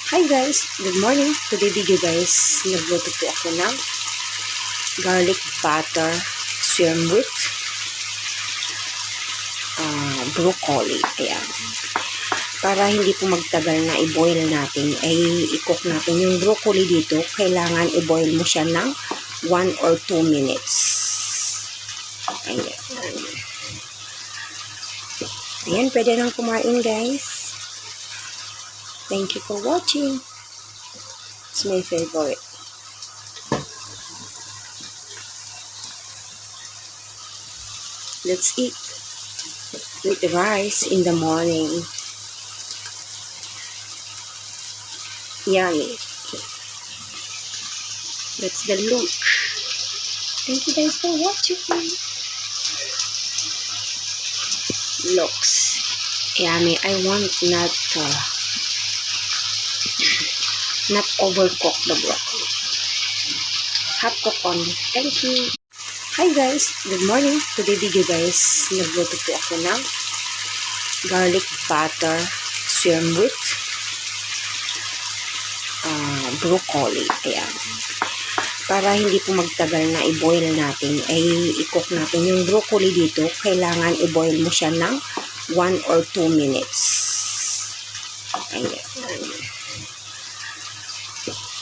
Hi guys! Good morning! Today video guys, nagluto po ako ng garlic butter shrimp with broccoli. Ayan. Para hindi po magtagal na i-boil natin, ay i-cook natin yung broccoli dito. Kailangan i-boil mo siya ng 1 or 2 minutes. Ayan. Ayan, pwede nang kumain guys. Thank you for watching. It's my favorite. Let's eat with the rice in the morning. Yummy. That's the look. Thank you guys for watching. Looks yummy. I want not overcook the broccoli. Half cook only. Thank you. Hi guys, good morning. Today video guys, nagluto po ako ng garlic butter shrimp with broccoli. Ayan. Para hindi po magtagal na i-boil natin, ay i-cook natin yung broccoli dito. Kailangan i-boil mo siya ng 1 or 2 minutes. Ayan.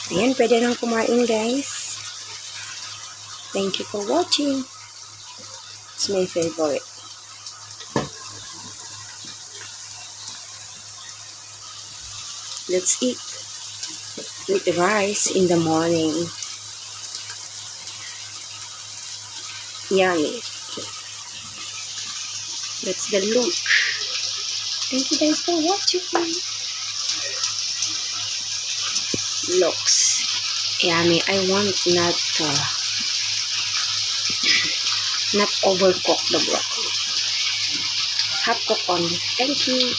Ayan, pwede nang kumain guys. Thank you for watching. It's my favorite. Let's eat with the rice in the morning. Yummy. That's the look. Thank you guys for watching. Looks yummy. I want not overcook the broccoli. Half cook only. Thank you.